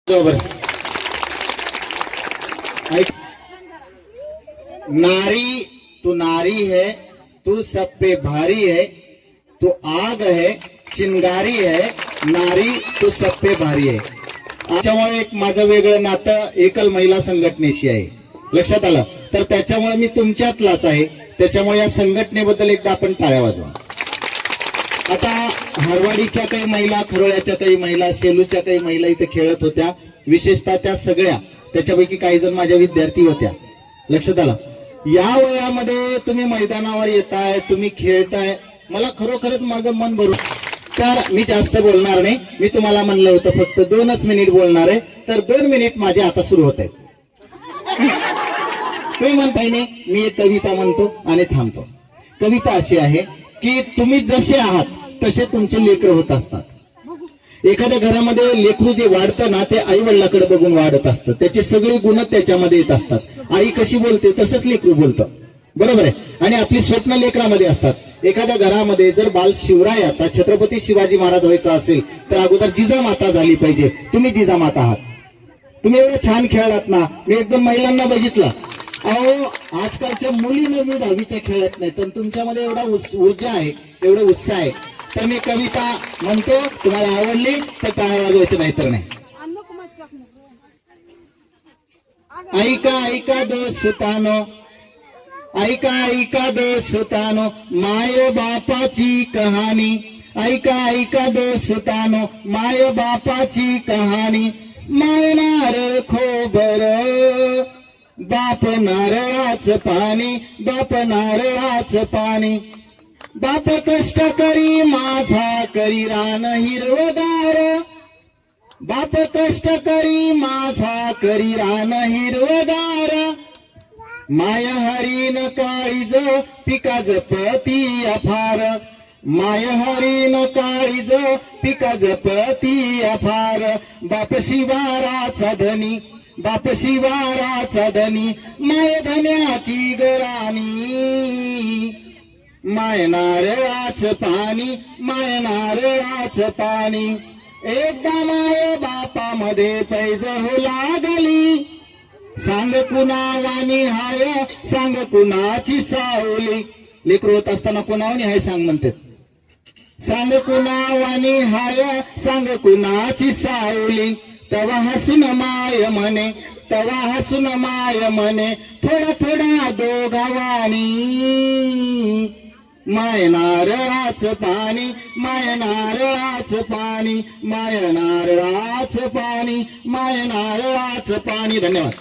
बरोबर. नारी तू नारी है, तू सब पे भारी है, तू आग है चिंगारी है, नारी तू सब पे भारी है. त्याच्यामुळे एक माझं वेगळं नातं एकल महिला संघटनेशी आहे. लक्षात आलं तर त्याच्यामुळे मी तुमच्यातलाच आहे. त्याच्यामुळे या संघटनेबद्दल एकदा आपण टाळ्या वाजवा. आता हरवाडीच्या काही महिला, खरोळ्याच्या काही महिला, सेलूच्या काही महिला इथे खेळत होत्या. विशेषतः त्या सगळ्या, त्याच्यापैकी काही जण माझ्या विद्यार्थी होत्या. लक्षात आलं. या वयामध्ये तुम्ही मैदानावर येताय, तुम्ही खेळताय, मला खरोखरच माझं मन भरून. तर मी जास्त बोलणार नाही. मी तुम्हाला म्हणलं होतं फक्त 2च मिनिट बोलणार आहे, तर 2 मिनिट माझे आता सुरू होत आहेत. तुम्ही म्हणताय नाही, मी एक कविता म्हणतो आणि थांबतो. कविता अशी आहे की तुम्ही जसे आहात तसे तुमचे लेकरं होत असतात. एखाद्या घरामध्ये लेकरू जे वाढतं ना, ते आई वडिलाकडे बघून वाढत असतं. त्याचे सगळे गुण त्याच्यामध्ये येत असतात. आई कशी बोलते तसंच लेकरू बोलतं. बरोबर आहे. आणि आपली स्वप्न लेकरामध्ये असतात. एखाद्या घरामध्ये जर बाल शिवरायाचा, छत्रपती शिवाजी महाराज व्हायचा असेल तर अगोदर जिजामाता झाली पाहिजे. तुम्ही जिजामाता आहात. तुम्ही एवढं छान खेळलात ना. मी 1-2 महिलांना बघितलं, अहो आजकालच्या मुली 9वी 10वीच्या खेळत नाही, पण तुमच्यामध्ये एवढा ऊर्जा आहे, एवढं उत्साह आहे. तर मी कविता म्हणतो, तुम्हाला आवडली तर टाळ्या वाजवायचं, नाही तर नाही. ऐका ऐका दोस्तानो, ऐका ऐका दोस्तानो, माय बापाची कहाणी. ऐका ऐका दोस्तानो, माय बापाची कहाणी. माय नारळ खोबर, बाप नारळाच पाणी, बाप नारळाच पाणी. बाप कष्ट करी माझा करी रान हिरवगार, बाप कष्ट करी माझा करी रान हिरवगार. माय हरीन काळीज पिका जपती अफार, माय हरीन काळीज पिका जपती अफार. बाप शिवाराचा धनी, बाप शिवाराचा धनी, माय धन्याची गराणी. माय नारळाच पाणी, माय नारळाच पाणी. एकदा माय बापामध्ये पैज हो लागली, सांग कुणावानी हाय, सांग कुणाची सावली. लेकरू होत असताना कुणावानी हाय सांग म्हणतात. सांग कुणावानी हाय, सांग कुणाची सावली. तवा हसून माय म्हणे, तवा हसून माय म्हणे, थोडा थोडा दोघावानी. माय नारळाच पाणी, माय नारळाच पाणी, माय नारळाच पाणी, माय नारळाच पाणी. धन्यवाद.